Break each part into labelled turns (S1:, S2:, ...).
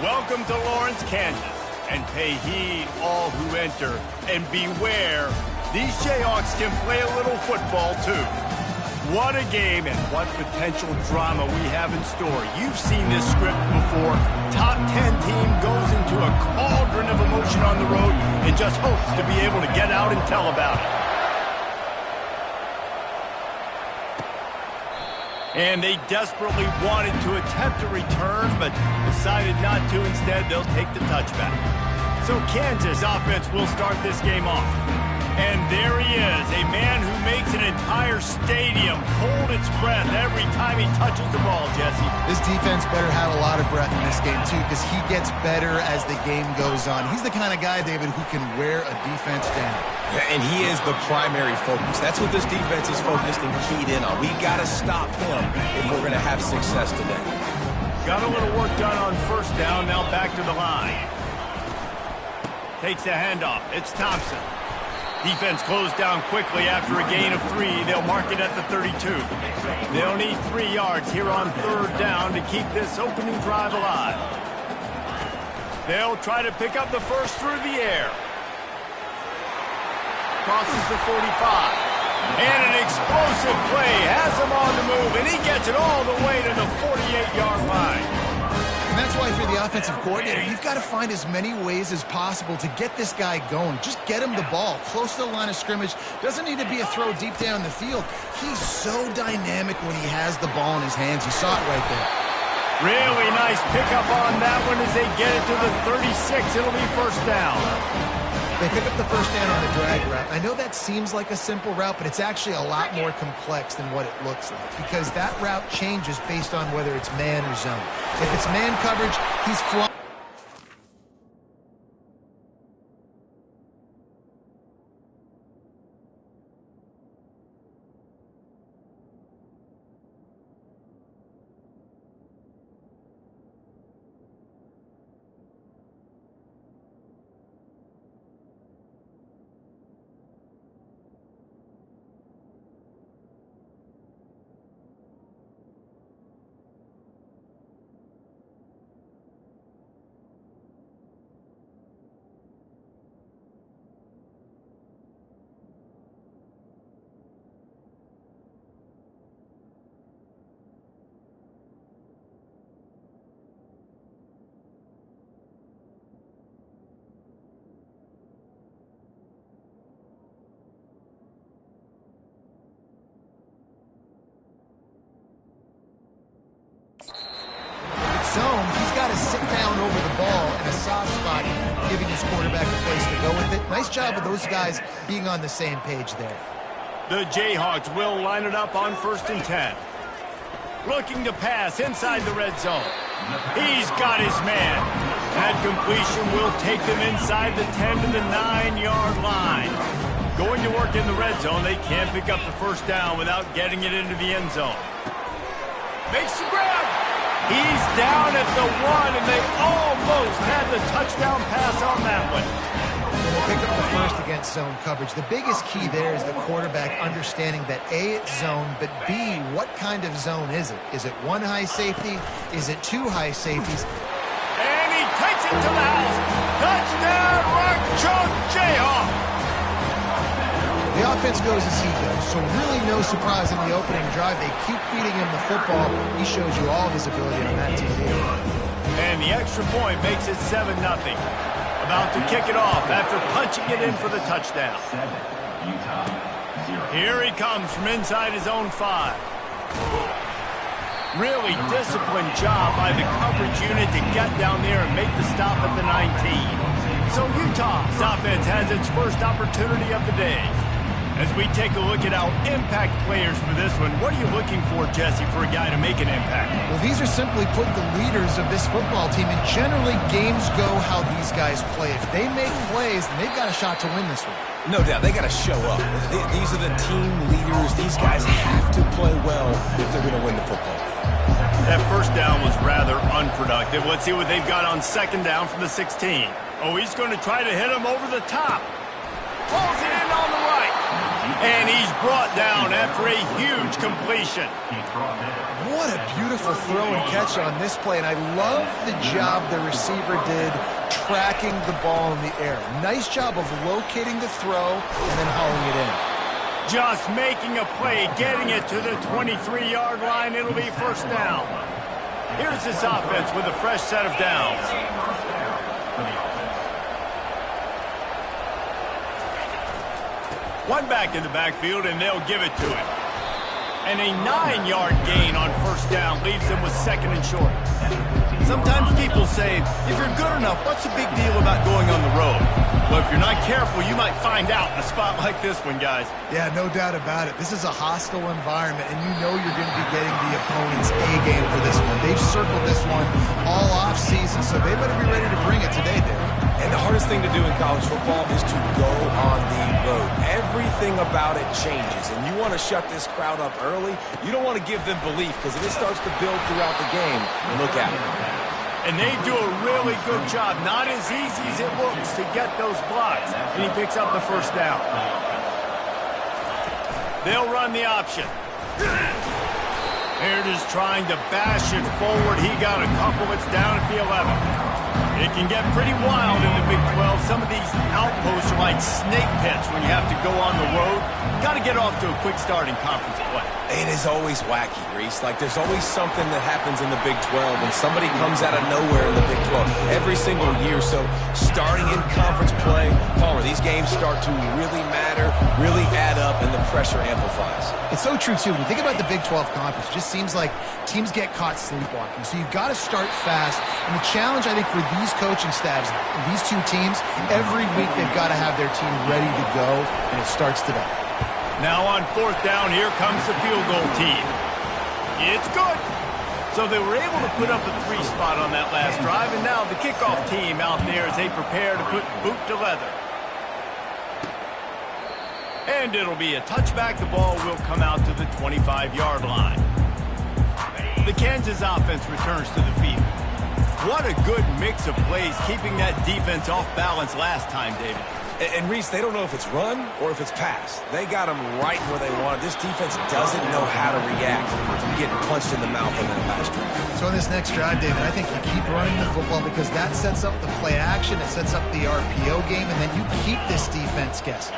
S1: Welcome to Lawrence, Kansas, and pay heed all who enter, and beware, these Jayhawks can play a little football too. What a game and what potential drama we have in store. You've seen this script before. Top 10 team goes into a cauldron of emotion on the road and just hopes to be able to get out and tell about it. And they desperately wanted to attempt a return, but decided not to. Instead, they'll take the touchback. So Kansas offense will start this game off. And there he is, a man who makes an entire stadium hold its breath every time he touches the ball, Jesse.
S2: This defense better have a lot of breath in this game, too, because he gets better as the game goes on. He's the kind of guy, David, who can wear a defense down.
S3: Yeah, and he is the primary focus. That's what this defense is focused and keyed in on. We got to stop him if we're going to have success today.
S1: Got a little work done on first down, now back to the line. Takes the handoff. It's Thompson. Defense closed down quickly after a gain of 3. They'll mark it at the 32. They'll need 3 yards here on third down to keep this opening drive alive. They'll try to pick up the first through the air. Crosses the 45. And an explosive play has him on the move, and he gets it all the way to the 48-yard line.
S2: And that's why for the offensive coordinator, you've got to find as many ways as possible to get this guy going. Just get him the ball close to the line of scrimmage. Doesn't need to be a throw deep down the field. He's so dynamic when he has the ball in his hands. You saw it right there.
S1: Really nice pickup on that one as they get it to the 36. It'll be first down.
S2: They pick up the first down on the drag route. I know that seems like a simple route, but it's actually a lot more complex than what it looks like because that route changes based on whether it's man or zone. If it's man coverage, he's flying. Zone, he's got to sit down over the ball in a soft spot, giving his quarterback a place to go with it. Nice job of those guys being on the same page there.
S1: The Jayhawks will line it up on 1st and 10. Looking to pass inside the red zone. He's got his man. That completion will take them inside the 10 to the 9-yard line. Going to work in the red zone, they can't pick up the first down without getting it into the end zone. Makes the grab. He's down at the 1, and they almost had the touchdown pass on that one.
S2: They pick up the first against zone coverage. The biggest key there is the quarterback understanding that A, it's zone, but B, what kind of zone is it? Is it 1 high safety? Is it 2 high safeties?
S1: And he takes it to the house. Touchdown, Rock Chalk Jayhawk.
S2: The offense goes as he goes, so really no surprise in the opening drive. They keep feeding him the football. He shows you all of his ability on that TV.
S1: And the extra point makes it 7-0. About to kick it off after punching it in for the touchdown. Here he comes from inside his own 5. Really disciplined job by the coverage unit to get down there and make the stop at the 19. So Utah's offense has its first opportunity of the day. As we take a look at our impact players for this one, what are you looking for, Jesse, for a guy to make an impact?
S2: Well, these are simply put the leaders of this football team, and generally games go how these guys play. If they make plays, then they've got a shot to win this one.
S3: No doubt, they got to show up. These are the team leaders. These guys have to play well if they're going to win the football game.
S1: That first down was rather unproductive. Let's see what they've got on 2nd down from the 16. Oh, he's going to try to hit him over the top. Pulls it in on the right. And he's brought down after a huge completion.
S2: What a beautiful throw and catch on this play, and I love the job the receiver did tracking the ball in the air. Nice job of locating the throw and then hauling it in.
S1: Just making a play, getting it to the 23-yard line. It'll be first down. Here's this offense with a fresh set of downs. One back in the backfield, and they'll give it to him. And a 9-yard gain on first down leaves them with second and short. Sometimes people say, if you're good enough, what's the big deal about going on the road? Well, if you're not careful, you might find out in a spot like this one, guys.
S2: Yeah, no doubt about it. This is a hostile environment, and you know you're going to be getting the opponent's A-game for this one. They've circled this one all off-season, so they better be ready to bring it today, Dave.
S3: And the hardest thing to do in college football is to go on the road. Everything about it changes, and you want to shut this crowd up early. You don't want to give them belief, because if it starts to build throughout the game, look out.
S1: And they do a really good job. Not as easy as it looks to get those blocks. And he picks up the first down. They'll run the option. They're just trying to bash it forward. He got a couple. It's down at the 11. It can get pretty wild in the Big 12. Some of these outposts are like snake pits when you have to go on the road. Got to get off to a quick start in conference play.
S3: It is always wacky, Reese. Like, there's always something that happens in the Big 12, and somebody comes out of nowhere in the Big 12 every single year. So, starting in conference play, Palmer, these games start to really matter, really add up, and the pressure amplifies.
S2: It's so true, too. When you think about the Big 12 conference, it just seems like teams get caught sleepwalking. So, you've got to start fast. And the challenge, I think, for these coaching staffs, these two teams, every week they've got to have their team ready to go, and it starts today.
S1: Now on fourth down, here comes the field goal team. It's good. So they were able to put up a 3 spot on that last drive, and now the kickoff team out there as they prepare to put boot to leather. And it'll be a touchback. The ball will come out to the 25-yard line. The Kansas offense returns to the field. What a good mix of plays, keeping that defense off balance last time, David.
S3: And Reese, they don't know if it's run or if it's pass. They got them right where they want it. This defense doesn't know how to react from getting punched in the mouth on that last drive.
S2: So in this next drive, David, I think you keep running the football because that sets up the play action, it sets up the RPO game, and then you keep this defense guessing.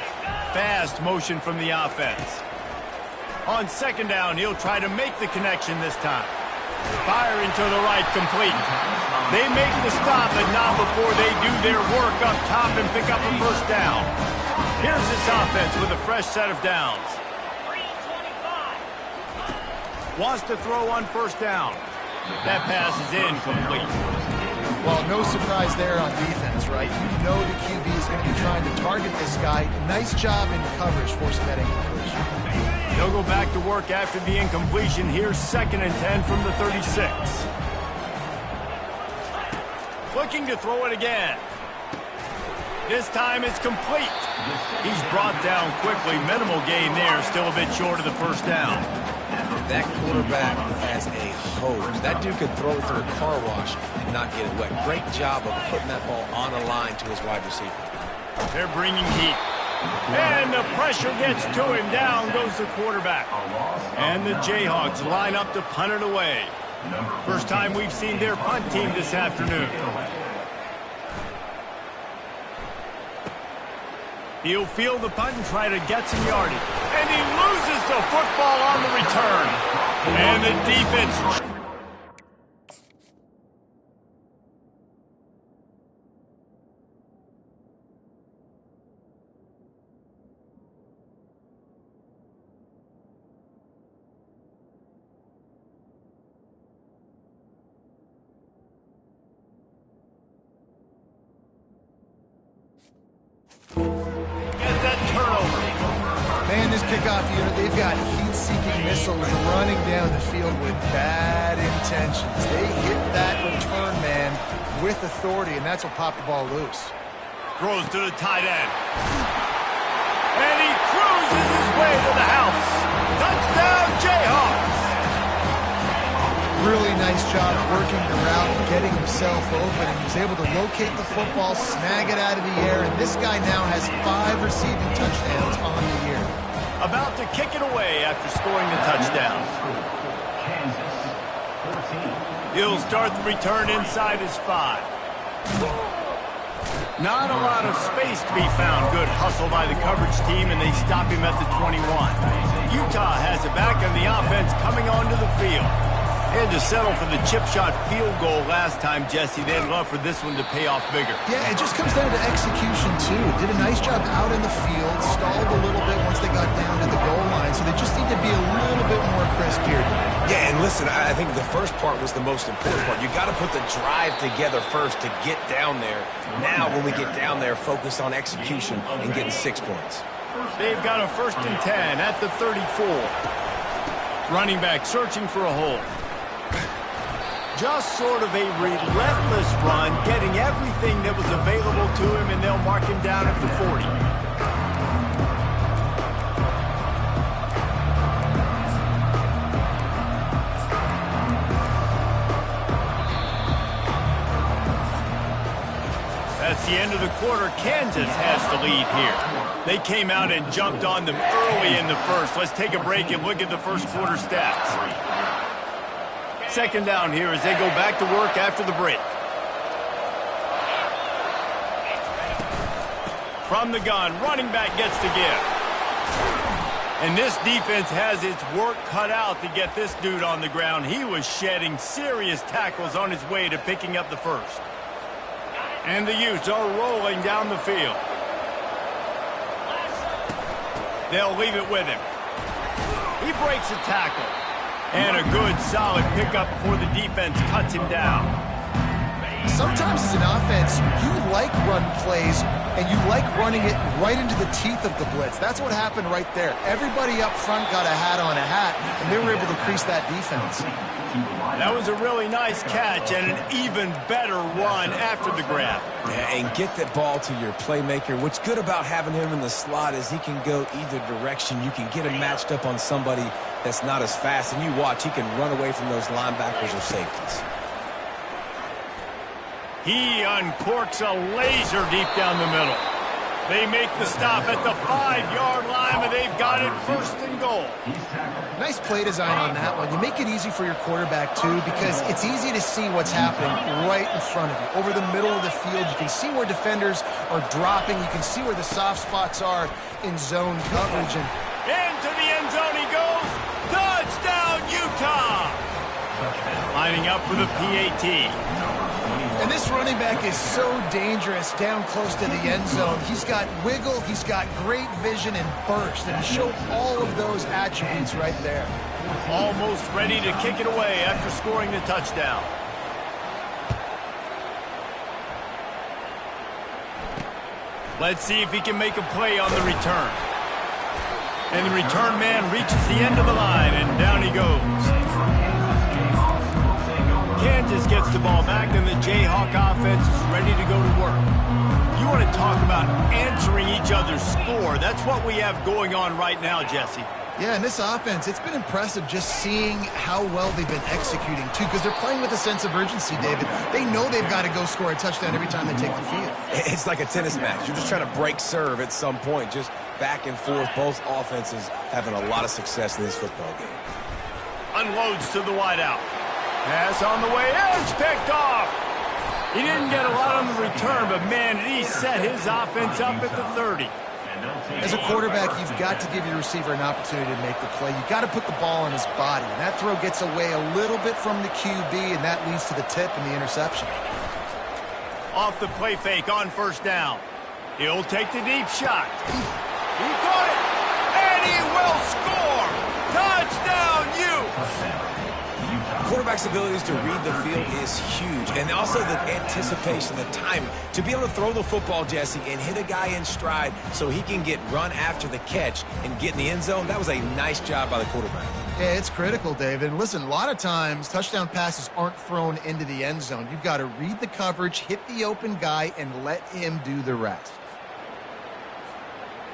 S1: Fast motion from the offense. On second down, he'll try to make the connection this time. Fire into the right, complete. They make the stop, but not before they do their work up top and pick up a first down. Here's this offense with a fresh set of downs. Wants to throw on first down. That pass is incomplete.
S2: Well, no surprise there on defense, right? You know the QB is going to be trying to target this guy. Nice job in coverage forcing that incompletion.
S1: They'll go back to work after the incompletion. Here's 2nd and 10 from the 36. Looking to throw it again. This time it's complete. He's brought down quickly. Minimal gain there. Still a bit short of the first down.
S3: That quarterback has a hose. That dude could throw it through a car wash and not get it wet. Great job of putting that ball on a line to his wide receiver.
S1: They're bringing heat. And the pressure gets to him. Down goes the quarterback. And the Jayhawks line up to punt it away. First time we've seen their punt team this afternoon. He'll field the punt and try to get some yardage. And he loses the football on the return. And the defense...
S2: Kickoff unit, they've got heat-seeking missiles running down the field with bad intentions. They hit that return man with authority, and that's what popped the ball loose.
S1: Throws to the tight end. And he cruises his way to the house. Touchdown, Jayhawks!
S2: Really nice job working the route and getting himself open, and he was able to locate the football, snag it out of the air, and this guy now has 5 receiving touchdowns on the year.
S1: about to kick it away after scoring the touchdown. He'll start the return inside his 5. Not a lot of space to be found. Good hustle by the coverage team, and they stop him at the 21. Utah has it back, and the offense coming onto the field. They had to settle for the chip shot field goal last time, Jesse. They'd love for this one to pay off bigger.
S2: Yeah, it just comes down to execution, too. Did a nice job out in the field, stalled a little bit once they got down to the goal line, so they just need to be a little bit more crisp here.
S3: Yeah, and listen, I think the first part was the most important part. You got to put the drive together first to get down there. Now, when we get down there, focus on execution and getting 6 points.
S1: They've got a 1st and 10 at the 34. Running back searching for a hole. Just sort of a relentless run, getting everything that was available to him, and they'll mark him down at the 40. That's the end of the quarter. Kansas has the lead here. They came out and jumped on them early in the first. Let's take a break and look at the first quarter stats. Second down here as they go back to work after the break. From the gun, running back gets the give. And this defense has its work cut out to get this dude on the ground. He was shedding serious tackles on his way to picking up the first. And the Utes are rolling down the field. They'll leave it with him. He breaks a tackle. And a good, solid pickup before the defense cuts him down.
S2: Sometimes as an offense, you like run plays, and you like running it right into the teeth of the blitz. That's what happened right there. Everybody up front got a hat on a hat, and they were able to crease that defense.
S1: That was a really nice catch and an even better run after the grab.
S3: Yeah, and get that ball to your playmaker. What's good about having him in the slot is he can go either direction. You can get him matched up on somebody that's not as fast, and you watch, he can run away from those linebackers or safeties.
S1: He uncorks a laser deep down the middle. They make the stop at the 5-yard line, and they've got it 1st and goal.
S2: Nice play design on that one. You make it easy for your quarterback, too, because it's easy to see what's happening right in front of you. Over the middle of the field, you can see where defenders are dropping. You can see where the soft spots are in zone coverage. And
S1: into the end zone he goes. Touchdown, Utah! Lining up for the PAT.
S2: And this running back is so dangerous down close to the end zone. He's got wiggle, he's got great vision and burst, and he showed all of those attributes right there.
S1: Almost ready to kick it away after scoring the touchdown. Let's see if he can make a play on the return. And the return man reaches the end of the line, and down he goes. Kansas gets the ball back, and the Jayhawk offense is ready to go to work. You want to talk about answering each other's score. That's what we have going on right now, Jesse.
S2: Yeah, in this offense, it's been impressive just seeing how well they've been executing, too, because they're playing with a sense of urgency, David. They know they've got to go score a touchdown every time they take the field.
S3: It's like a tennis match. You're just trying to break serve at some point, just back and forth. Both offenses having a lot of success in this football game.
S1: Unloads to the wideout. Pass on the way in, it's picked off. He didn't get a lot on the return, but man, did he set his offense up at the 30.
S2: As a quarterback, you've got to give your receiver an opportunity to make the play. You've got to put the ball on his body, and that throw gets away a little bit from the QB, and that leads to the tip and the interception.
S1: Off the play fake on 1st down. He'll take the deep shot. He got it, and he will score. Touchdown, Utes.
S3: Quarterback's abilities to read the field is huge, and also the anticipation, the timing. To be able to throw the football, Jesse, and hit a guy in stride so he can get run after the catch and get in the end zone, that was a nice job by the quarterback.
S2: Yeah, it's critical, David. Listen, a lot of times touchdown passes aren't thrown into the end zone. You've got to read the coverage, hit the open guy, and let him do the rest.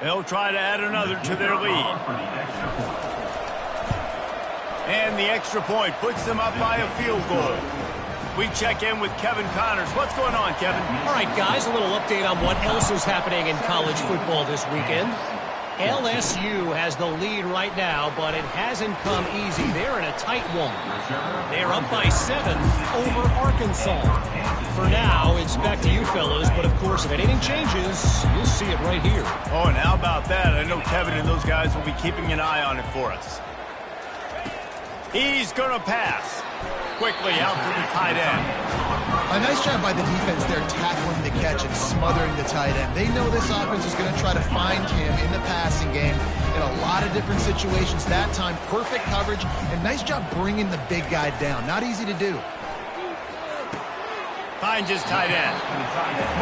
S1: They'll try to add another to their lead. And the extra point puts them up by a field goal. We check in with Kevin Connors. What's going on, Kevin?
S4: All right, guys, a little update on what else is happening in college football this weekend. LSU has the lead right now, but it hasn't come easy. They're in a tight one. They're up by 7 over Arkansas. For now, it's back to you fellas, but of course, if anything changes, you'll see it right here.
S1: Oh, and how about that? I know Kevin and those guys will be keeping an eye on it for us. He's going to pass. Quickly out to the tight end.
S2: A nice job by the defense there tackling the catch and smothering the tight end. They know this offense is going to try to find him in the passing game in a lot of different situations. That time, perfect coverage, and nice job bringing the big guy down. Not easy to do.
S1: Finds his tight end.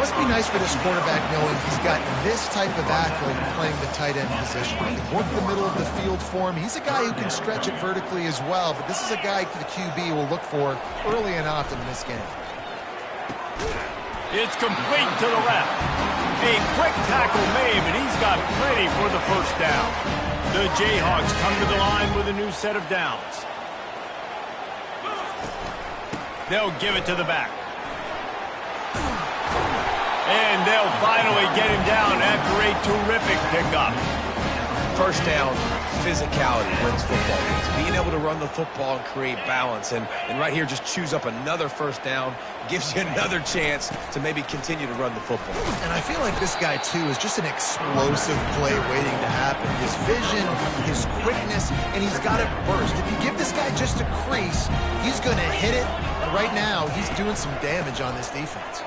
S2: Must be nice for this quarterback knowing he's got this type of athlete playing the tight end position. He can work the middle of the field for him. He's a guy who can stretch it vertically as well, but this is a guy the QB will look for early and often in this game.
S1: It's complete to the left. A quick tackle made, but he's got plenty for the first down. The Jayhawks come to the line with a new set of downs. They'll give it to the back. And they'll finally get him down after a terrific pickup.
S3: First down, physicality wins football games. Being able to run the football and create balance. And right here, just choose up another first down. Gives you another chance to maybe continue to run the football.
S2: And I feel like this guy, too, is just an explosive play waiting to happen. His vision, his quickness, and he's got it burst. If you give this guy just a crease, he's going to hit it. And right now, he's doing some damage on this defense.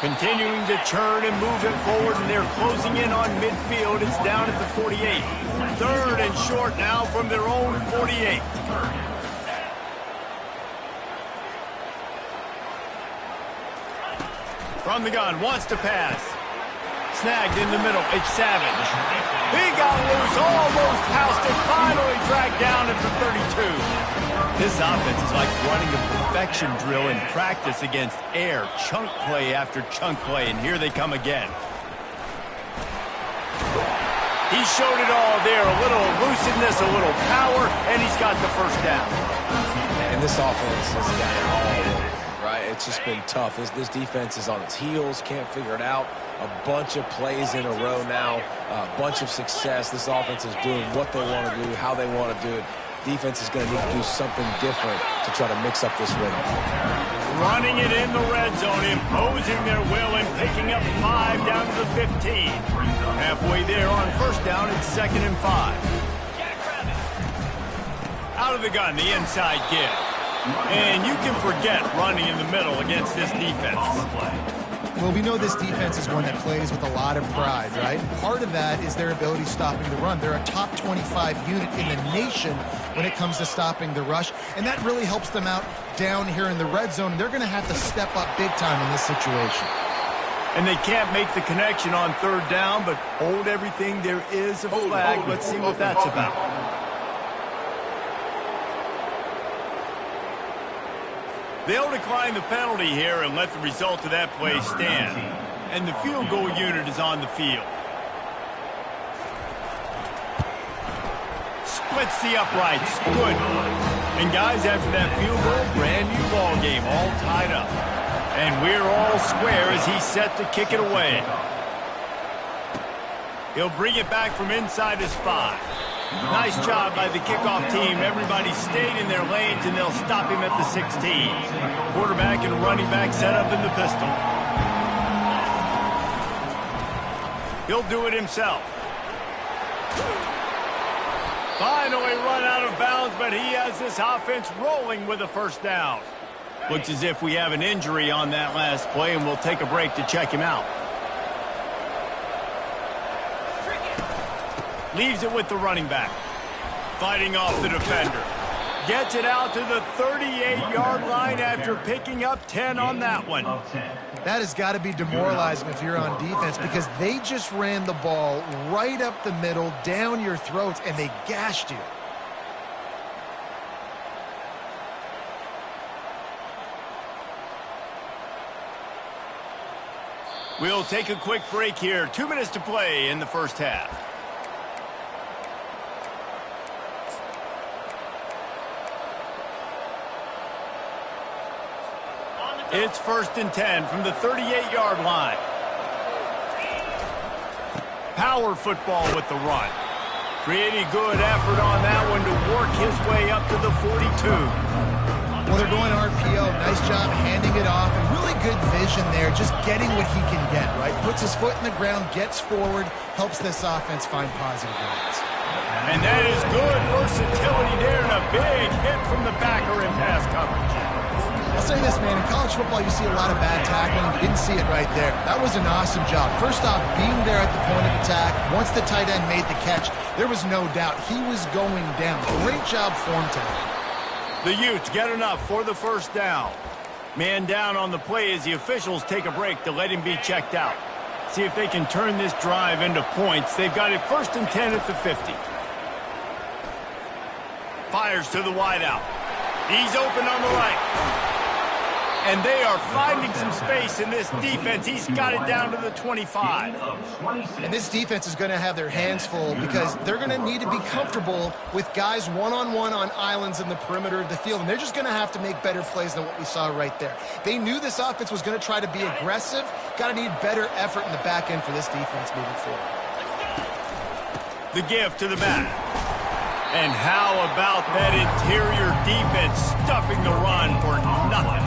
S1: Continuing to churn and move it forward, and they're closing in on midfield. It's down at the 48. 3rd and short now from their own 48. From the gun, wants to pass. Snagged in the middle, it's Savage. He got loose, almost housed it, finally dragged down at the 32. This offense is like running a perfection drill in practice against air. Chunk play after chunk play, and here they come again. He showed it all there, a little elusiveness, a little power, and he's got the first down.
S3: And this offense has got it all, right? It's just been tough. This defense is on its heels, can't figure it out. A bunch of plays in a row now, a bunch of success. This offense is doing what they want to do, how they want to do it. Defense is going to need to do something different to try to mix up this rhythm.
S1: Running it in the red zone, imposing their will and picking up 5 down to the 15. Halfway there on first down, it's 2nd and 5. Out of the gun, the inside give. And you can forget running in the middle against this defense.
S2: Well, we know this defense is one that plays with a lot of pride, right? Part of that is their ability stopping the run. They're a top 25 unit in the nation when it comes to stopping the rush, and that really helps them out down here in the red zone. They're going to have to step up big time in this situation.
S1: And they can't make the connection on 3rd down, but hold everything. There is a flag. Let's see what that's about. They'll decline the penalty here and let the result of that play stand. And the field goal unit is on the field. Splits the uprights. Good. And guys, after that field goal, brand new ball game, all tied up. And we're all square as he's set to kick it away. He'll bring it back from inside his 5. Nice job by the kickoff team. Everybody stayed in their lanes, and they'll stop him at the 16. Quarterback and running back set up in the pistol. He'll do it himself. Finally run out of bounds, but he has this offense rolling with a first down. Looks as if we have an injury on that last play, and we'll take a break to check him out. Leaves it with the running back. Fighting off the defender. Gets it out to the 38-yard line after picking up 10 on that one.
S2: That has got to be demoralizing if you're on defense, because they just ran the ball right up the middle, down your throats, and they gashed you.
S1: We'll take a quick break here. 2 minutes to play in the first half. It's 1st and 10 from the 38-yard line. Power football with the run. Pretty good effort on that one to work his way up to the 42.
S2: Well, they're going RPO. Nice job handing it off, and really good vision there, just getting what he can get, right? Puts his foot in the ground, gets forward, helps this offense find positive yards.
S1: And that is good versatility there, and a big hit from the backer in pass coverage.
S2: I'll say this, man, in college football you see a lot of bad tackling. You didn't see it right there. That was an awesome job. First off, being there at the point of attack. Once the tight end made the catch, there was no doubt he was going down. Great job form tackling.
S1: The Utes get enough for the first down. Man down on the play as the officials take a break to let him be checked out. See if they can turn this drive into points. They've got it 1st and 10 at the 50. Fires to the wideout. He's open on the right. And they are finding some space in this defense. He's got it down to the 25.
S2: And this defense is going to have their hands full because they're going to need to be comfortable with guys one-on-one on islands in the perimeter of the field. And they're just going to have to make better plays than what we saw right there. They knew this offense was going to try to be aggressive. Got to need better effort in the back end for this defense moving forward.
S1: The give to the back. And how about that interior defense stuffing the run for nothing?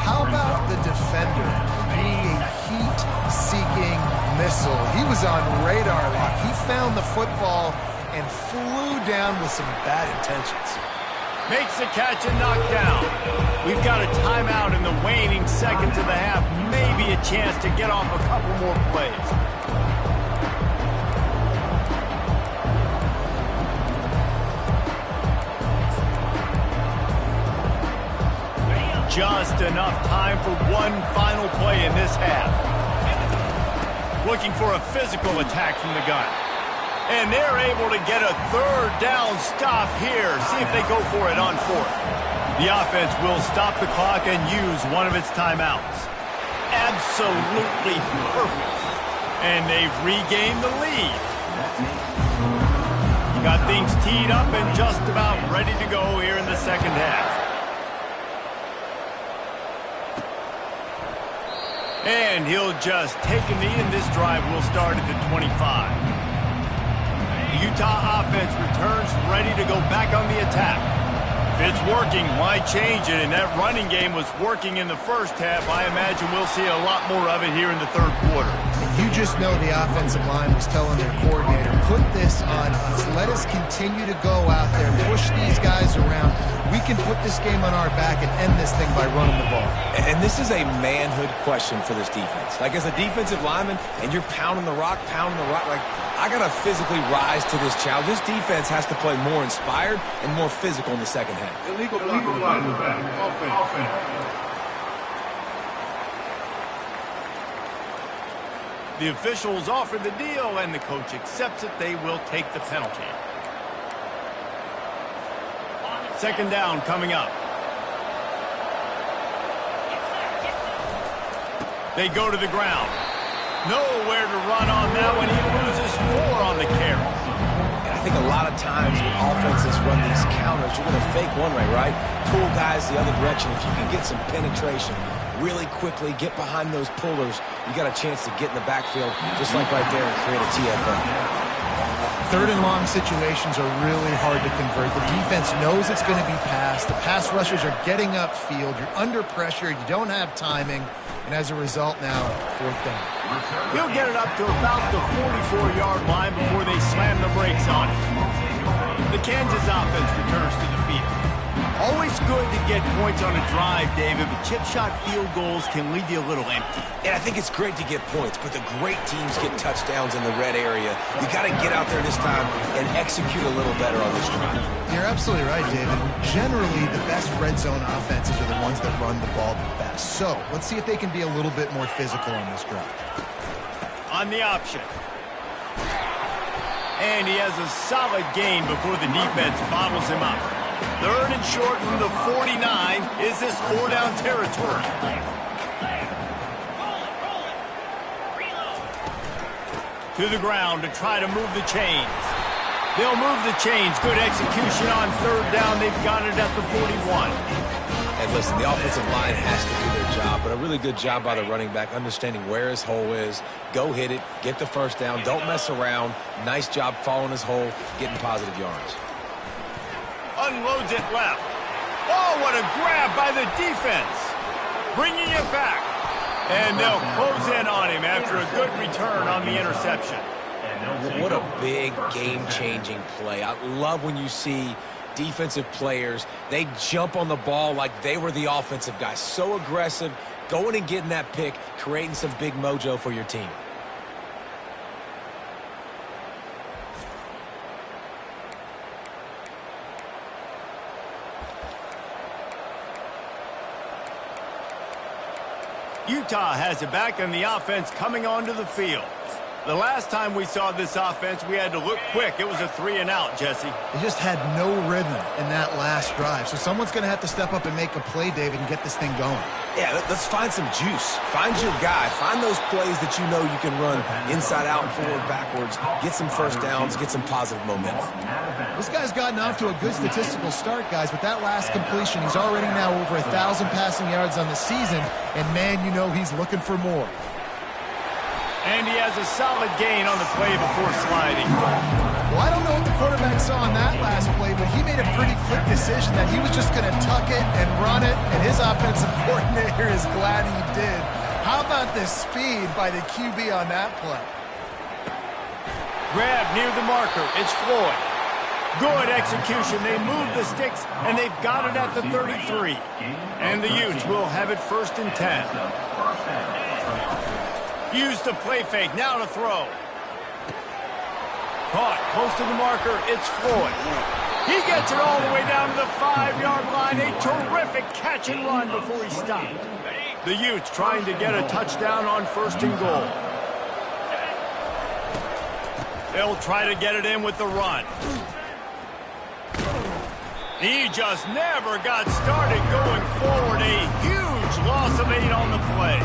S2: How about the defender being a heat-seeking missile? He was on radar lock. He found the football and flew down with some bad intentions.
S1: Makes the catch and knocked down. We've got a timeout in the waning seconds of the half. Maybe a chance to get off a couple more plays. Just enough time for one final play in this half. Looking for a physical attack from the gun. And they're able to get a 3rd down stop here. See if they go for it on 4th. The offense will stop the clock and use one of its timeouts. Absolutely perfect. And they've regained the lead. Got things teed up and just about ready to go here in the second half. And he'll just take a knee, and this drive will start at the 25. The Utah offense returns ready to go back on the attack. If it's working, why change it? And that running game was working in the first half. I imagine we'll see a lot more of it here in the 3rd quarter.
S2: You just know the offensive line was telling their coordinator, put this on us. Let us continue to go out there, push these guys around. We can put this game on our back and end this thing by running the ball.
S3: And this is a manhood question for this defense. Like, as a defensive lineman, and you're pounding the rock, like, I got to physically rise to this challenge. This defense has to play more inspired and more physical in the second half.
S5: Illegal block. Offense.
S1: The officials offer the deal, and the coach accepts it. They will take the penalty. 2nd down coming up. They go to the ground. Nowhere to run on that one. He loses 4 on the carry.
S3: And I think a lot of times when offenses run these counters, you're going to fake one way, right? Pull guys the other direction. If you can get some penetration really quickly, get behind those pullers, you got a chance to get in the backfield, just like right there, and create a TFL.
S2: 3rd and long situations are really hard to convert. The defense knows it's going to be passed. The pass rushers are getting upfield. You're under pressure. You don't have timing. And as a result now, 4th down.
S1: He'll get it up to about the 44-yard line before they slam the brakes on it. The Kansas offense returns to the field. Always good to get points on a drive, David, but chip shot field goals can leave you a little empty.
S3: And I think it's great to get points, but the great teams get touchdowns in the red area. You got to get out there this time and execute a little better on this drive.
S2: You're absolutely right, David. Generally, the best red zone offenses are the ones that run the ball the best. So let's see if they can be a little bit more physical on this drive.
S1: On the option. And he has a solid gain before the defense bottles him up. 3rd and short from the 49. Is this 4-down territory? To the ground to try to move the chains. They'll move the chains. Good execution on 3rd down. They've got it at the 41.
S3: And listen, the offensive line has to do their job, but a really good job by the running back, understanding where his hole is. Go hit it, get the first down, don't mess around. Nice job following his hole, getting positive yards.
S1: Unloads it left. Oh, what a grab by the defense. Bringing it back. And they'll close in on him after a good return on the interception.
S3: What a big game-changing play. I love when you see defensive players, they jump on the ball like they were the offensive guys. So aggressive, going and getting that pick, creating some big mojo for your team.
S1: Utah has it back, and the offense coming onto the field. The last time we saw this offense, we had to look quick. It was a 3-and-out, Jesse.
S2: They just had no rhythm in that last drive. So someone's going to have to step up and make a play, David, and get this thing going.
S3: Yeah, let's find some juice. Find your guy. Find those plays that you know you can run inside out, forward, backwards. Get some first downs. Get some positive momentum.
S2: This guy's gotten off to a good statistical start, guys. With that last completion, he's already now over 1,000 passing yards on the season. And, man, you know he's looking for more.
S1: And he has a solid gain on the play before sliding.
S2: Well, I don't know what the quarterback saw on that last play, but he made a pretty quick decision that he was just going to tuck it and run it, and his offensive coordinator is glad he did. How about the speed by the QB on that play?
S1: Grab near the marker. It's Floyd. Good execution. They move the sticks, and they've got it at the 33. And the Utes will have it 1st and 10. Use the play fake. Now to throw. Caught close to the marker. It's Floyd. He gets it all the way down to the 5-yard line. A terrific catch and run before he stopped. The Utes trying to get a touchdown on 1st and goal. They'll try to get it in with the run. He just never got started going forward. A huge loss of 8 on the play.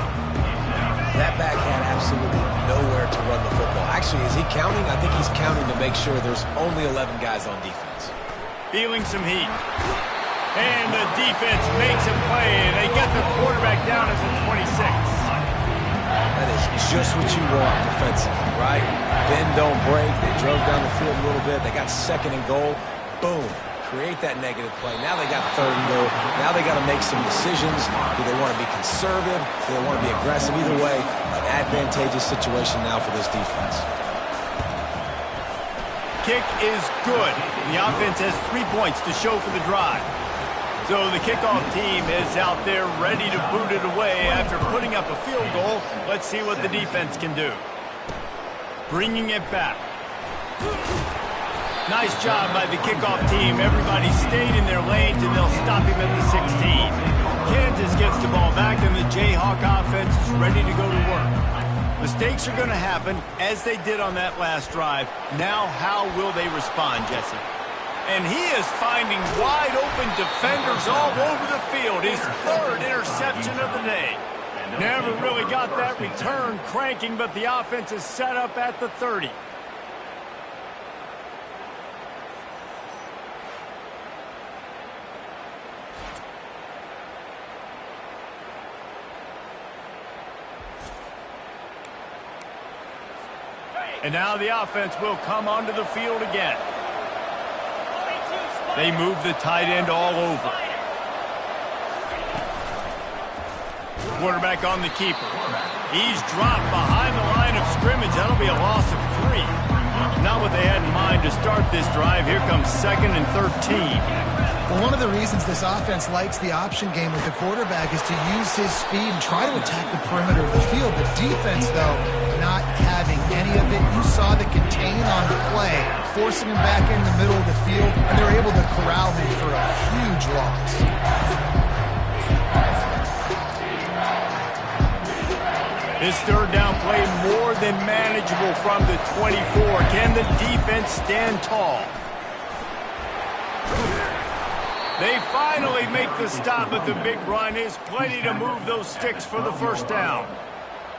S3: That back had absolutely nowhere to run the football. Actually, is he counting? I think he's counting to make sure there's only 11 guys on defense.
S1: Feeling some heat. And the defense makes a play, and they get the quarterback down at the 26.
S3: That is just what you want defensively, right? Bend, don't break. They drove down the field a little bit. They got 2nd and goal. Boom. Create that negative play. Now they got 3rd and goal. Now they got to make some decisions. Do they want to be conservative? Do they want to be aggressive? Either way, an advantageous situation now for this defense.
S1: Kick is good. The offense has 3 points to show for the drive. So the kickoff team is out there ready to boot it away after putting up a field goal. Let's see what the defense can do. Bringing it back. Nice job by the kickoff team. Everybody stayed in their lanes, and they'll stop him at the 16. Kansas gets the ball back, and the Jayhawk offense is ready to go to work. Mistakes are going to happen, as they did on that last drive. Now, how will they respond, Jesse? And he is finding wide-open defenders all over the field. His 3rd interception of the day. Never really got that return cranking, but the offense is set up at the 30. And now the offense will come onto the field again. They move the tight end all over. Quarterback on the keeper. He's dropped behind the line of scrimmage. That'll be a loss of 3. Not what they had in mind to start this drive. Here comes 2nd and 13.
S2: Well, one of the reasons this offense likes the option game with the quarterback is to use his speed and try to attack the perimeter of the field. The defense, though, not having any of it. You saw the contain on the play, forcing him back in the middle of the field, and they're able to corral him for a huge loss.
S1: This 3rd down play more than manageable from the 24. Can the defense stand tall? They finally make the stop, but the big run is plenty to move those sticks for the 1st down.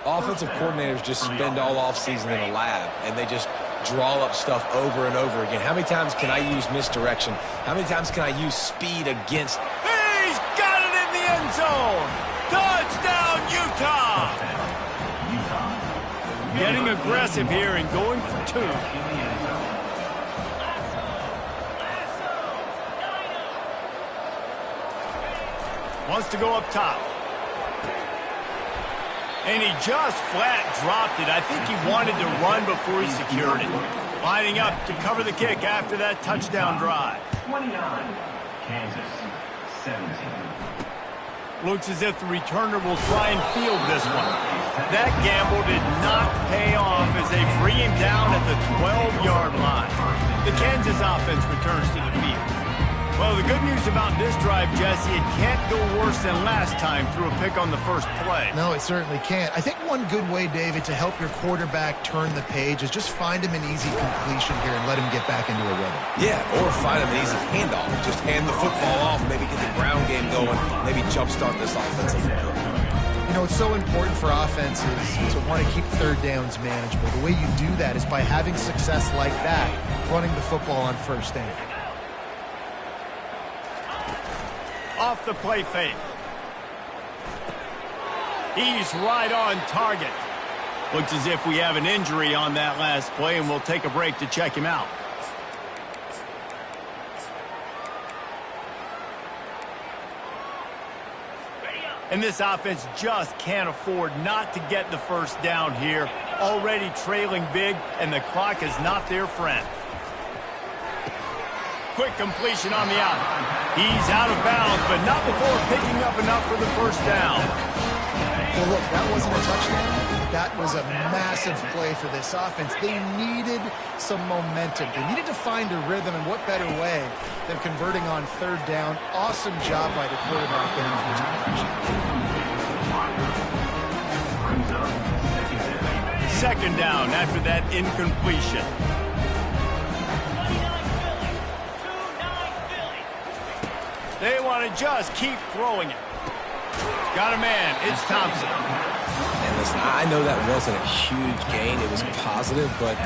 S3: Offensive coordinators just spend all offseason in a lab, and they just draw up stuff over and over again. How many times can I use misdirection? How many times can I use speed against?
S1: He's got it in Getting aggressive here and going for two. Wants to go up top. And he just flat dropped it. I think he wanted to run before he secured it. Lining up to cover the kick after that touchdown drive.
S5: 29, Kansas, 17.
S1: Looks as if the returner will try and field this one. That gamble did not pay off as they bring him down at the 12-yard line. The Kansas offense returns to the field. Well, the good news about this drive, Jesse, it can't go worse than last time through a pick on the first play.
S2: No, it certainly can't. I think one good way, David, to help your quarterback turn the page is just find him an easy completion here and let him get back into a rhythm.
S3: Yeah, or find him an easy handoff. Just hand the football off, maybe get the ground game going, maybe jumpstart this offense a little bit.
S2: You know, it's so important for offenses to want to keep third downs manageable. The way you do that is by having success like that, running the football on first down.
S1: Off the play fake. He's right on target. Looks as if we have an injury on that last play, and we'll take a break to check him out. And this offense just can't afford not to get the first down here. Already trailing big, and the clock is not their friend. Quick completion on the out. He's out of bounds, but not before picking up enough for the first down.
S2: Well, look, that wasn't a touchdown. That was a massive play for this offense. They needed some momentum. They needed to find a rhythm, and what better way than converting on third down. Awesome job by the quarterback getting first possession.
S1: Second down after that incompletion. They want to just keep throwing it. Got a man. It's Thompson.
S3: And listen, I know that wasn't a huge gain. It was positive, but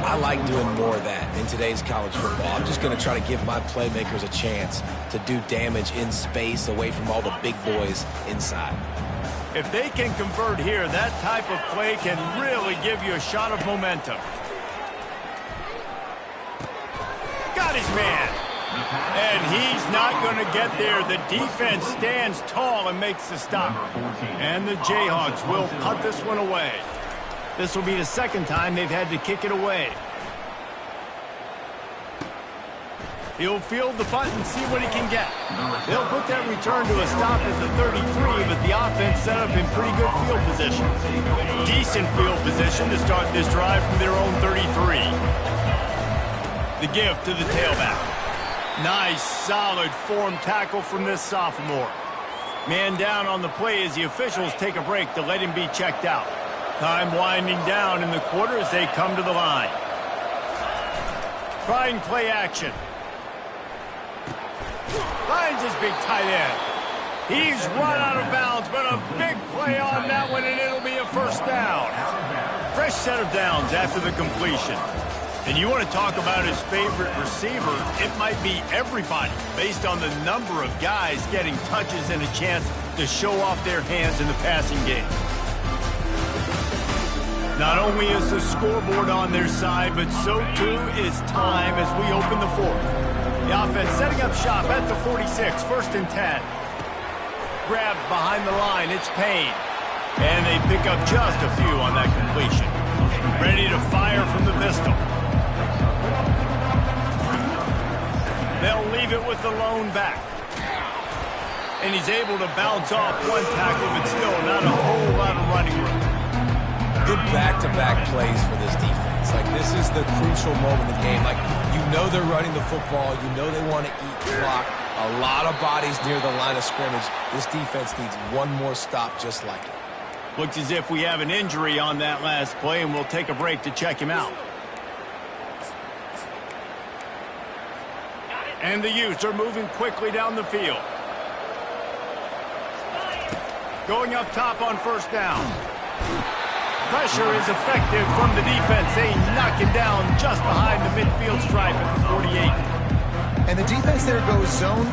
S3: I like doing more of that in today's college football. I'm just going to try to give my playmakers a chance to do damage in space away from all the big boys inside.
S1: If they can convert here, that type of play can really give you a shot of momentum. Got his man. And he's not going to get there. The defense stands tall and makes the stop. And the Jayhawks will punt this one away. This will be the second time they've had to kick it away. He'll field the punt and see what he can get. They'll put that return to a stop at the 33, but the offense set up in pretty good field position. Decent field position to start this drive from their own 33. The give to the tailback. Nice, solid form tackle from this sophomore. Man down on the play as the officials take a break to let him be checked out. Time winding down in the quarter as they come to the line. Trying play action. Finds his big tight end. He's run out of bounds, but a big play on that one, and it'll be a first down. Fresh set of downs after the completion. And you want to talk about his favorite receiver, it might be everybody based on the number of guys getting touches and a chance to show off their hands in the passing game. Not only is the scoreboard on their side, but so too is time as we open the fourth. The offense setting up shop at the 46, first and 10. Grabbed behind the line, it's Payne. And they pick up just a few on that completion. Ready to fire from the pistol. They'll leave it with the lone back. And he's able to bounce off one tackle, but still not a whole lot of running room.
S3: Good back-to-back plays for this defense. Like, this is the crucial moment of the game. Like, you know they're running the football. You know they want to eat clock. A lot of bodies near the line of scrimmage. This defense needs one more stop just like it.
S1: Looks as if we have an injury on that last play, and we'll take a break to check him out. And the Utes are moving quickly down the field. Going up top on first down. Pressure is effective from the defense. They knock him down just behind the midfield stripe at the 48.
S2: And the defense there goes zone.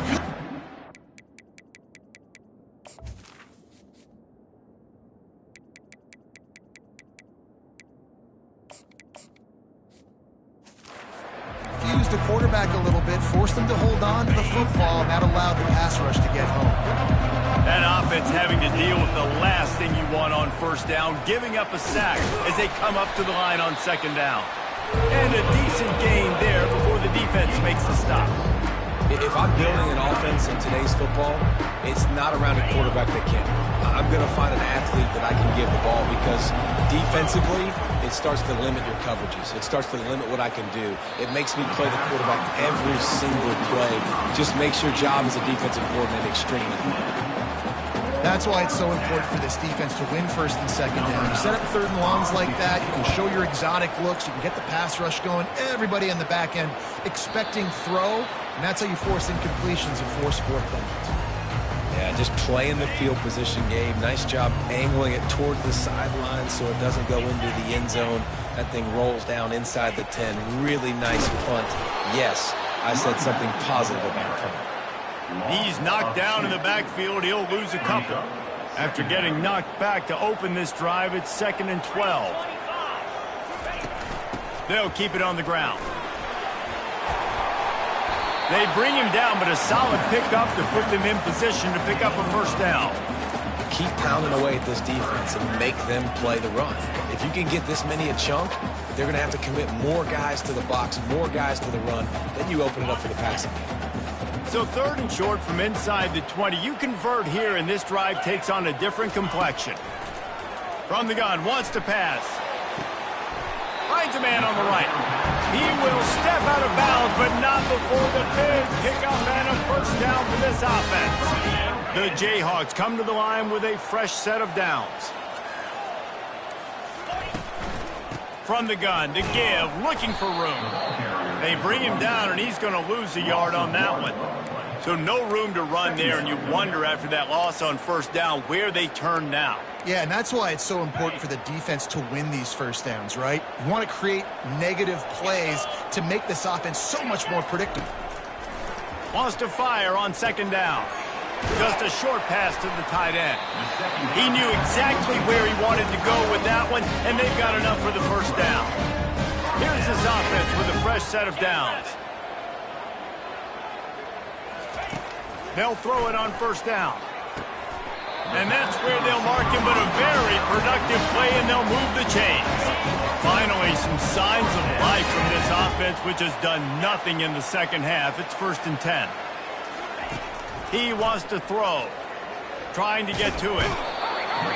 S2: quarterback a little bit, forced them to hold on to the football, and that allowed the pass rush to get home.
S1: That offense having to deal with the last thing you want on first down, giving up a sack as they come up to the line on second down. And a decent gain there before the defense makes the stop.
S3: If I'm building an offense in today's football, it's not around a quarterback that can. I'm going to find an athlete that I can give the ball because defensively, it starts to limit your coverages. It starts to limit what I can do. It makes me play the quarterback every single play. Just makes your job as a defensive coordinator extremely hard.
S2: That's why it's so important for this defense to win first and second down. You set up third and longs like that, you can show your exotic looks, you can get the pass rush going, everybody on the back end expecting throw, and that's how you force incompletions and force fourth downs.
S3: Yeah, just playing the field position game. Nice job angling it toward the sideline so it doesn't go into the end zone. That thing rolls down inside the 10. Really nice punt. Yes, I said something positive about punt.
S1: He's knocked down in the backfield. He'll lose a couple. After getting knocked back to open this drive, it's 2nd and 12. They'll keep it on the ground. They bring him down, but a solid pickup to put them in position to pick up a first down.
S3: Keep pounding away at this defense and make them play the run. If you can get this many a chunk, they're going to have to commit more guys to the box, more guys to the run. Then you open it up for the passing game.
S1: So 3rd and short from inside the 20. You convert here, and this drive takes on a different complexion. From the gun, wants to pass. Finds a man on the right. He will step out of bounds, but not before the big pickup and a first down for this offense. The Jayhawks come to the line with a fresh set of downs. From the gun to give, looking for room. They bring him down, and he's going to lose a yard on that one. So no room to run there, and you wonder after that loss on first down where they turn now.
S2: Yeah, and that's why it's so important for the defense to win these first downs, right? You want to create negative plays to make this offense so much more predictable.
S1: Wants to fire on second down. Just a short pass to the tight end. He knew exactly where he wanted to go with that one, and they've got enough for the first down. Here's his offense with a fresh set of downs. They'll throw it on first down. And that's where they'll mark him, but a very productive play, and they'll move the chains. Finally, some signs of life from this offense, which has done nothing in the second half. It's 1st and 10. He wants to throw, trying to get to it.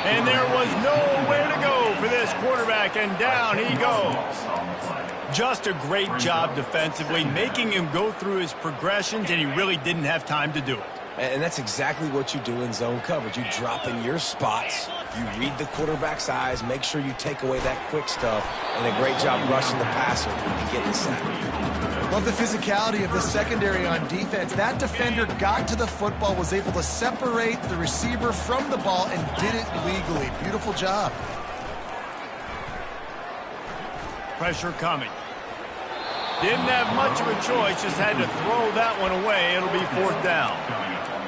S1: And there was nowhere to go for this quarterback, and down he goes. Just a great job defensively, making him go through his progressions, and he really didn't have time to do it.
S3: And that's exactly what you do in zone coverage. You drop in your spots, you read the quarterback's eyes, make sure you take away that quick stuff, and a great job rushing the passer and getting the sack.
S2: Love the physicality of the secondary on defense. That defender got to the football, was able to separate the receiver from the ball, and did it legally. Beautiful job.
S1: Pressure coming. Didn't have much of a choice, just had to throw that one away. It'll be 4th down.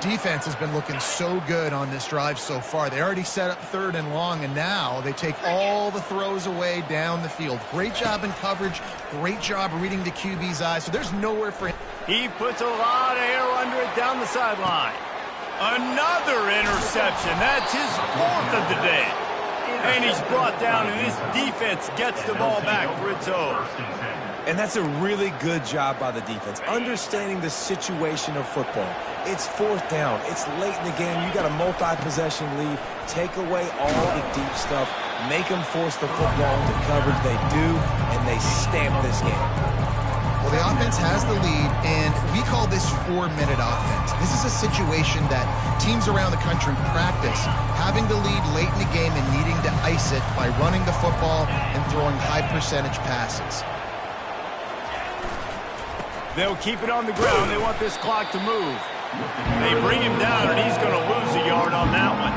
S2: Defense has been looking so good on this drive so far. They already set up 3rd and long, and now they take all the throws away down the field. Great job in coverage, great job reading the QB's eyes, so there's nowhere for him.
S1: He puts a lot of air under it down the sideline. Another interception. That's his 4th of the day. And he's brought down, and this defense gets the ball back for its own.
S3: And that's a really good job by the defense, understanding the situation of football. It's 4th down. It's late in the game. You got a multi-possession lead. Take away all the deep stuff. Make them force the football into coverage. They do, and they stamp this game.
S2: Well, the offense has the lead, and we call this 4-minute offense. This is a situation that teams around the country practice, having the lead late in the game and needing to ice it by running the football and throwing high-percentage passes.
S1: They'll keep it on the ground. They want this clock to move. They bring him down, and he's going to lose a yard on that one.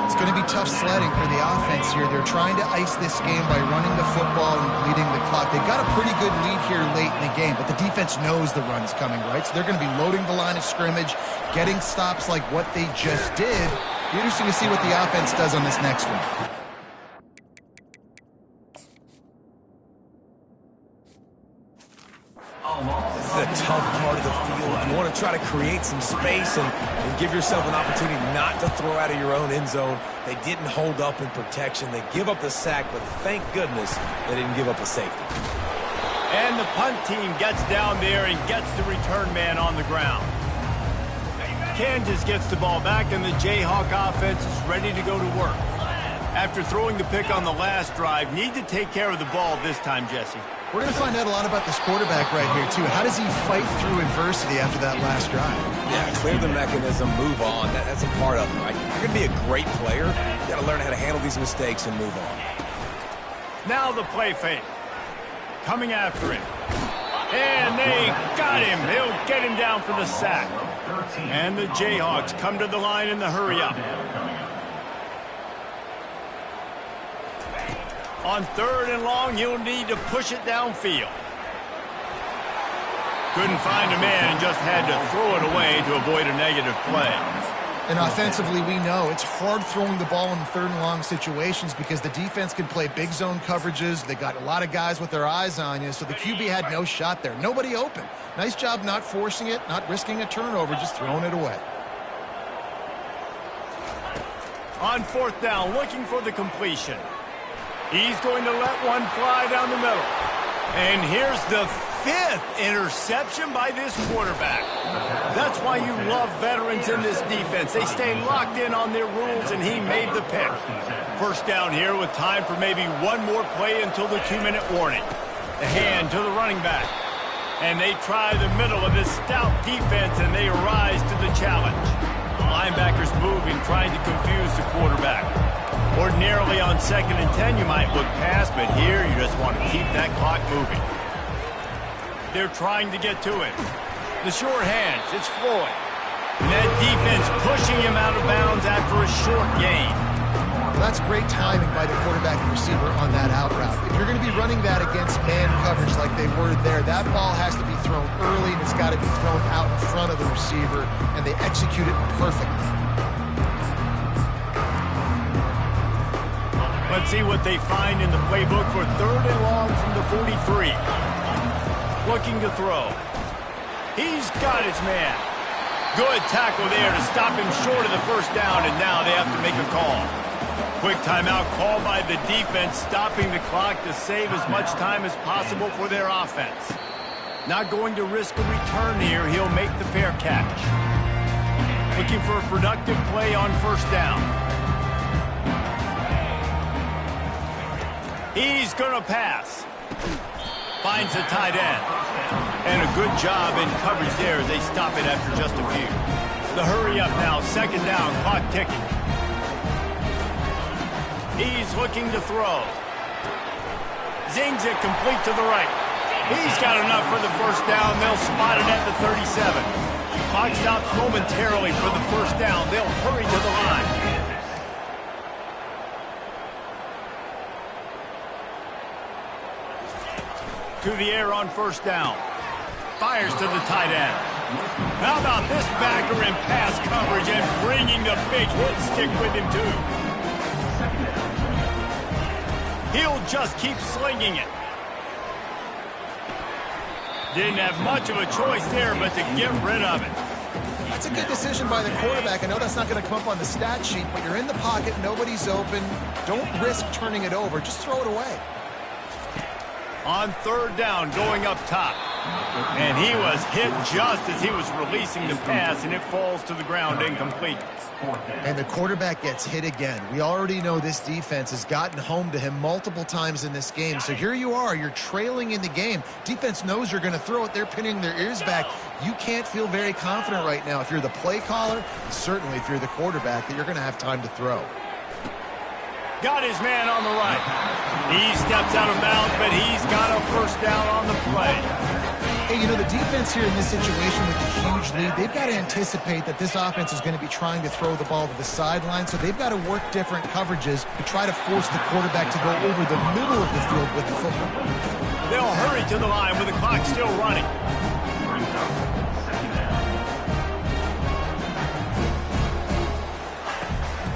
S2: It's going to be tough sledding for the offense here. They're trying to ice this game by running the football and leading the clock. They've got a pretty good lead here late in the game, but the defense knows the run's coming, right? So they're going to be loading the line of scrimmage, getting stops like what they just did. Be interesting to see what the offense does on this next one.
S3: to try to create some space and give yourself an opportunity not to throw out of your own end zone. They didn't hold up in protection. They give up the sack, but thank goodness they didn't give up a safety.
S1: And the punt team gets down there and gets the return man on the ground. Kansas gets the ball back, and the Jayhawk offense is ready to go to work. After throwing the pick on the last drive, need to take care of the ball this time, Jesse.
S2: We're going to find out a lot about this quarterback right here, too. How does he fight through adversity after that last drive?
S3: Yeah, clear the mechanism, move on. That's a part of it, right? You're going to be a great player. You got to learn how to handle these mistakes and move on.
S1: Now the play fake. Coming after him. And they got him. He'll get him down for the sack. And the Jayhawks come to the line in the hurry-up. On 3rd and long, he'll need to push it downfield. Couldn't find a man and just had to throw it away to avoid a negative play.
S2: And offensively, we know it's hard throwing the ball in 3rd and long situations because the defense can play big zone coverages. They got a lot of guys with their eyes on you, so the QB had no shot there. Nobody open. Nice job not forcing it, not risking a turnover, just throwing it away.
S1: On 4th down, looking for the completion. He's going to let one fly down the middle. And here's the 5th interception by this quarterback. That's why you love veterans in this defense. They stay locked in on their rules, and he made the pick. 1st down here with time for maybe one more play until the 2-minute warning. The hand to the running back. And they try the middle of this stout defense, and they rise to the challenge. Linebackers moving, trying to confuse the quarterback. Ordinarily on 2nd and 10, you might look past, but here you just want to keep that clock moving. They're trying to get to it. The short hands, it's Floyd. And that defense pushing him out of bounds after a short gain.
S2: Well, that's great timing by the quarterback and receiver on that out route. If you're going to be running that against man coverage like they were there, that ball has to be thrown early, and it's got to be thrown out in front of the receiver, and they execute it perfectly.
S1: Let's see what they find in the playbook for 3rd and long from the 43. Looking to throw. He's got his man. Good tackle there to stop him short of the 1st down, and now they have to make a call. Quick timeout call by the defense, stopping the clock to save as much time as possible for their offense. Not going to risk a return here. He'll make the fair catch. Looking for a productive play on 1st down. He's going to pass. Finds the tight end. And a good job in coverage there as they stop it after just a few. The hurry up now, 2nd down, clock ticking. He's looking to throw. Zings it complete to the right. He's got enough for the 1st down. They'll spot it at the 37. Clock stops momentarily for the 1st down. They'll hurry to the line. To the air on 1st down. Fires to the tight end. How about this backer in pass coverage and bringing the big hit stick with him too. He'll just keep slinging it. Didn't have much of a choice there but to get rid of it.
S2: That's a good decision by the quarterback. I know that's not going to come up on the stat sheet, but you're in the pocket, nobody's open. Don't risk turning it over. Just throw it away.
S1: On 3rd down, going up top. And he was hit just as he was releasing the pass, and it falls to the ground incomplete.
S2: And the quarterback gets hit again. We already know this defense has gotten home to him multiple times in this game. So here you are, you're trailing in the game. Defense knows you're going to throw it. They're pinning their ears back. You can't feel very confident right now if you're the play caller, certainly if you're the quarterback, that you're going to have time to throw.
S1: Got his man on the right. He steps out of bounds, but he's got a 1st down on the play.
S2: Hey, you know, the defense here in this situation with the huge lead, they've got to anticipate that this offense is going to be trying to throw the ball to the sideline, so they've got to work different coverages to try to force the quarterback to go over the middle of the field with the football.
S1: They'll hurry to the line with the clock still running.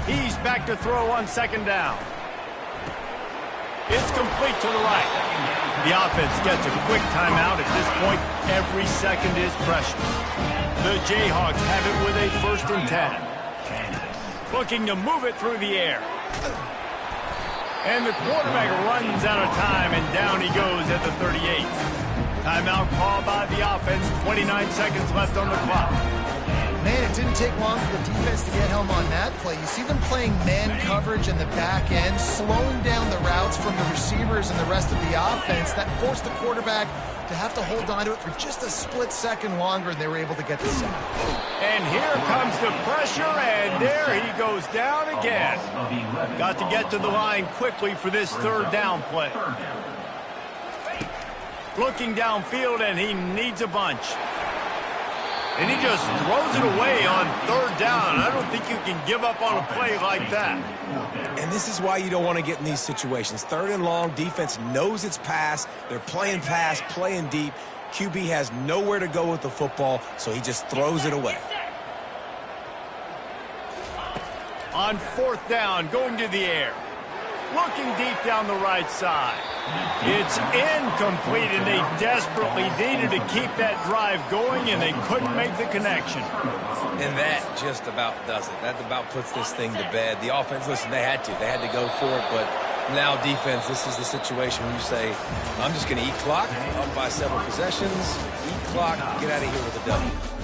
S1: He's back to throw on 2nd down. It's complete to the right. The offense gets a quick timeout. At this point, every second is precious. The Jayhawks have it with a 1st and 10. Looking to move it through the air. And the quarterback runs out of time, and down he goes at the 38. Timeout call by the offense. 29 seconds left on the clock.
S2: Man, it didn't take long for the defense to get home on that play. You see them playing man coverage in the back end, slowing down the routes from the receivers and the rest of the offense. That forced the quarterback to have to hold on to it for just a split second longer, and they were able to get the sack.
S1: And here comes the pressure, and there he goes down again. Got to get to the line quickly for this 3rd down play. Looking downfield, and he needs a bunch. And he just throws it away on 3rd down. I don't think you can give up on a play like that.
S3: And this is why you don't want to get in these situations. 3rd and long, defense knows it's pass. They're playing pass, playing deep. QB has nowhere to go with the football, so he just throws it away.
S1: On 4th down, going to the air. Looking deep down the right side. It's incomplete, and they desperately needed to keep that drive going, and they couldn't make the connection.
S3: And that just about does it. That about puts this thing to bed. The offense, listen, they had to. They had to go for it, but now defense, this is the situation where you say, I'm just going to eat clock, up by several possessions, eat clock, get out of here with a W.